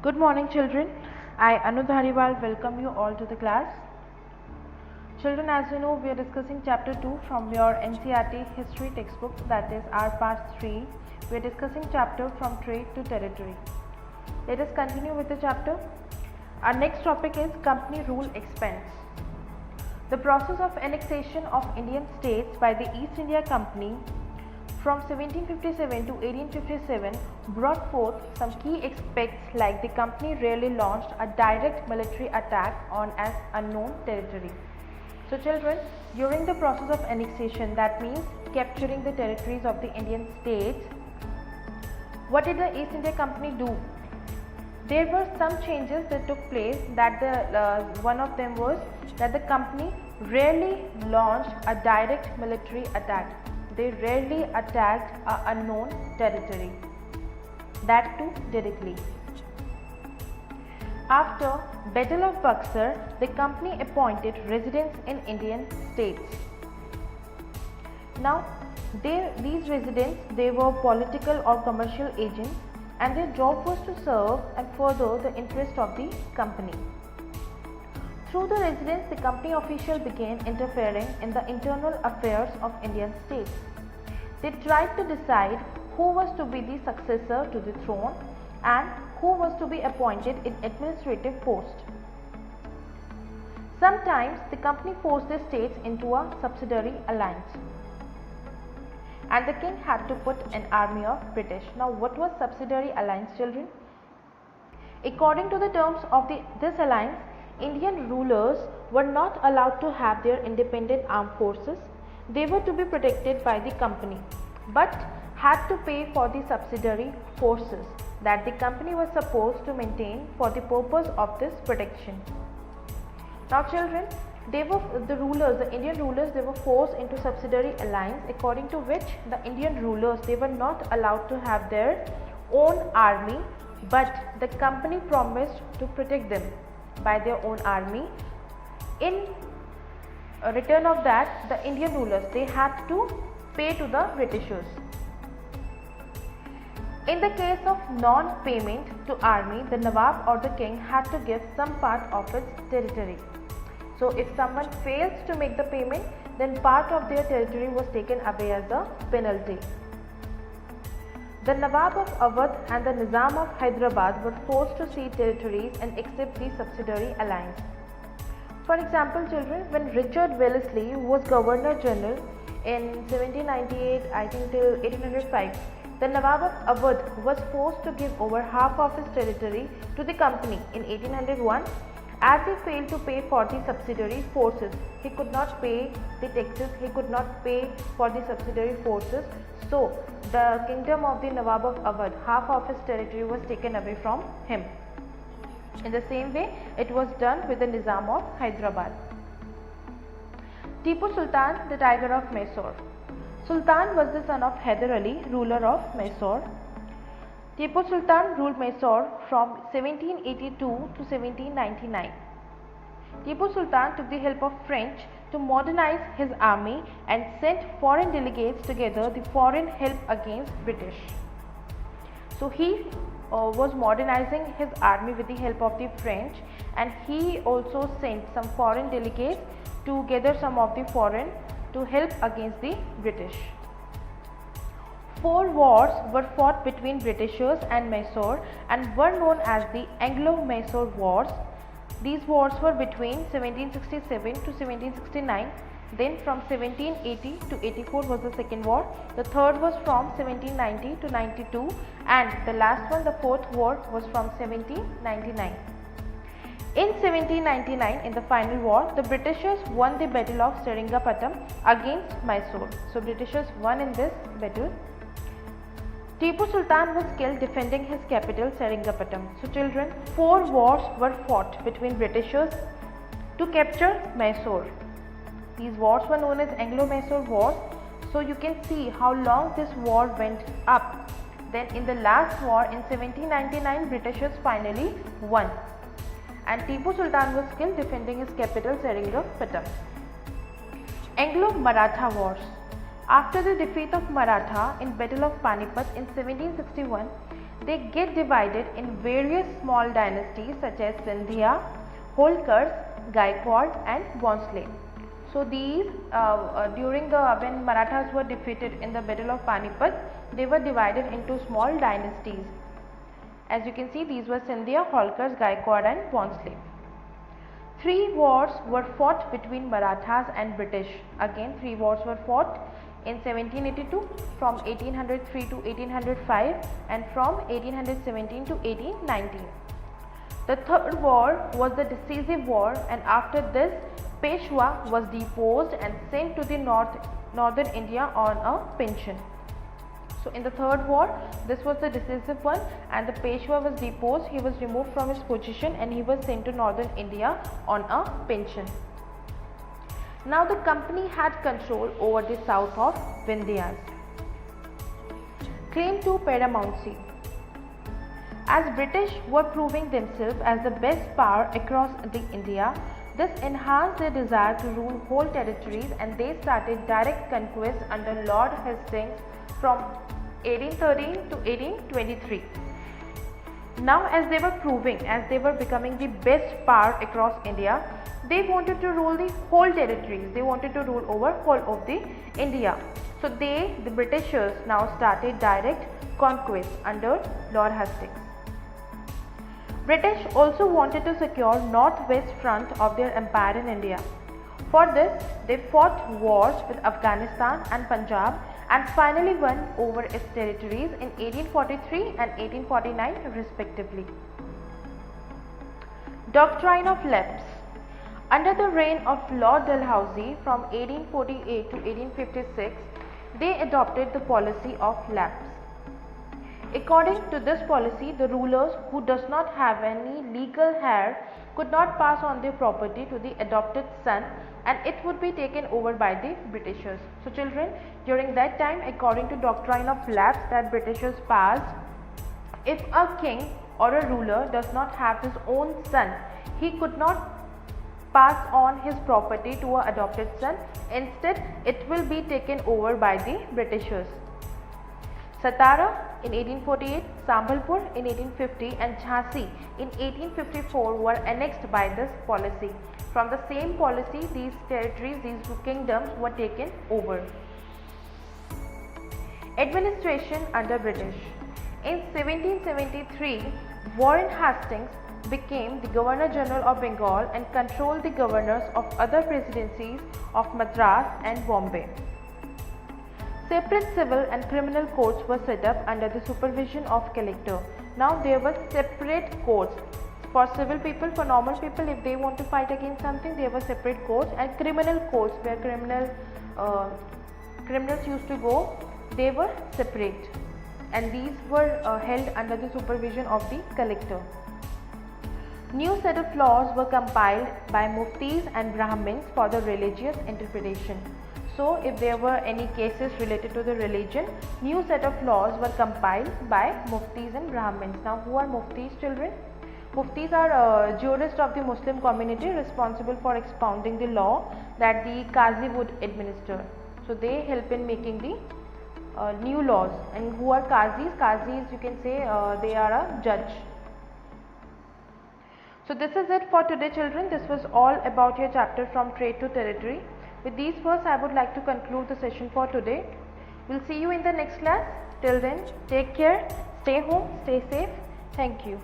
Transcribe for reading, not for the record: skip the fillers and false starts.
Good morning, children. I, Anu Dhariwal, welcome you all to the class. Children, as you know, we are discussing chapter 2 from your NCERT history textbook, that is our part 3. We are discussing chapter from trade to territory. Let us continue with the chapter. Our next topic is company rule expense. The process of annexation of Indian states by the East India Company from 1757 to 1857 brought forth some key aspects, like the company rarely launched a direct military attack on an unknown territory. So children, during the process of annexation, that means capturing the territories of the Indian states, what did the East India Company do? There were some changes that took place. One of them was that the company rarely launched a direct military attack. They rarely attacked an unknown territory, that too directly. After Battle of Buxar, the company appointed residents in Indian states. Now, these residents, they were political or commercial agents, and their job was to serve and further the interest of the company. Through the residents, the company official began interfering in the internal affairs of Indian states. They tried to decide who was to be the successor to the throne and who was to be appointed in administrative post. Sometimes the company forced the states into a subsidiary alliance, and the king had to put an army of British. Now, what was subsidiary alliance, children? According to the terms of this alliance, Indian rulers were not allowed to have their independent armed forces. They were to be protected by the company, but had to pay for the subsidiary forces that the company was supposed to maintain for the purpose of this protection. Now children, the Indian rulers, they were forced into subsidiary alliance, according to which the Indian rulers, they were not allowed to have their own army, but the company promised to protect them by their own army. In return of that, the Indian rulers, they had to pay to the Britishers. In the case of non-payment to army, the Nawab or the king had to give some part of its territory. So if someone fails to make the payment, then part of their territory was taken away as a penalty. The Nawab of Awadh and the Nizam of Hyderabad were forced to cede territories and accept the subsidiary alliance. For example, children, when Richard Wellesley was Governor General in 1798, I think till 1805, the Nawab of Awadh was forced to give over half of his territory to the company in 1801. As he failed to pay for the subsidiary forces, he could not pay the taxes, he could not pay for the subsidiary forces. So, the kingdom of the Nawab of Awadh, half of his territory was taken away from him. In the same way, it was done with the Nizam of Hyderabad. Tipu Sultan, the Tiger of Mysore. Sultan was the son of Hyder Ali, ruler of Mysore. Tipu Sultan ruled Mysore from 1782 to 1799. Tipu Sultan took the help of French to modernize his army and sent foreign delegates to gather the foreign help against British. So he was modernizing his army with the help of the French, and he also sent some foreign delegates to gather some of the foreign to help against the British. 4 wars were fought between Britishers and Mysore and were known as the Anglo-Mysore Wars. These wars were between 1767 to 1769. Then from 1780 to 84 was the second war. The third was from 1790 to 92, and the last one, the fourth war, was from 1799. In 1799, in the final war, the Britishers won the Battle of Seringapatam against Mysore. So Britishers won in this battle. Tipu Sultan was killed defending his capital Seringapatam. So children, 4 wars were fought between Britishers to capture Mysore. These wars were known as Anglo-Mysore Wars. So you can see how long this war went up. Then in the last war in 1799, Britishers finally won, and Tipu Sultan was killed defending his capital Seringapatam. Anglo-Maratha Wars. After the defeat of Maratha in Battle of Panipat in 1761, they get divided in various small dynasties such as Sindhya, Holkars, Gaikwad and Bhonsle. So these during when Marathas were defeated in the Battle of Panipat, they were divided into small dynasties. As you can see, these were Sindhya, Holkars, Gaikwad and Bhonsle. 3 wars were fought between Marathas and British. Again 3 wars were fought in 1782, from 1803 to 1805 and from 1817 to 1819. The third war was the decisive war, and after this Peshwa was deposed and sent to the northern India on a pension. So in the third war, this was the decisive one, and the Peshwa was deposed. He was removed from his position and he was sent to northern India on a pension. Now the company had control over the south of Vindhyas. Claim to paramountcy. As British were proving themselves as the best power across the India, this enhanced their desire to rule whole territories, and they started direct conquest under Lord Hastings from 1813 to 1823. Now as they were proving, as they were becoming the best power across India, they wanted to rule the whole territories, they wanted to rule over whole of the India. So the Britishers now started direct conquest under Lord Hastings. British also wanted to secure northwest front of their empire in India. For this, they fought wars with Afghanistan and Punjab and finally won over its territories in 1843 and 1849 respectively. Doctrine of Lapse. Under the reign of Lord Dalhousie from 1848 to 1856, they adopted the policy of lapse. According to this policy, the rulers who does not have any legal heir could not pass on their property to the adopted son, and it would be taken over by the Britishers. So children, during that time, according to doctrine of lapse that Britishers passed, if a king or a ruler does not have his own son, he could not pass on his property to an adopted son. Instead, it will be taken over by the Britishers. Satara in 1848, Sambhalpur in 1850 and Jhansi in 1854 were annexed by this policy. From the same policy, these territories, these kingdoms were taken over. Administration under British. In 1773, Warren Hastings became the Governor General of Bengal and controlled the governors of other presidencies of Madras and Bombay. Separate civil and criminal courts were set up under the supervision of collector. Now there were separate courts for civil people, for normal people. If they want to fight against something, there were separate courts, and criminal courts where criminals used to go, they were separate, and these were held under the supervision of the collector. New set of laws were compiled by muftis and Brahmins for the religious interpretation. So if there were any cases related to the religion, new set of laws were compiled by muftis and Brahmins. Now who are muftis, children? Muftis are jurists of the Muslim community responsible for expounding the law that the Qazi would administer. So they help in making the new laws. And who are Qazis? Qazis, you can say they are a judge. So this is it for today, children. This was all about your chapter from trade to territory. With these words, I would like to conclude the session for today. We'll see you in the next class. Till then, take care, stay home, stay safe. Thank you.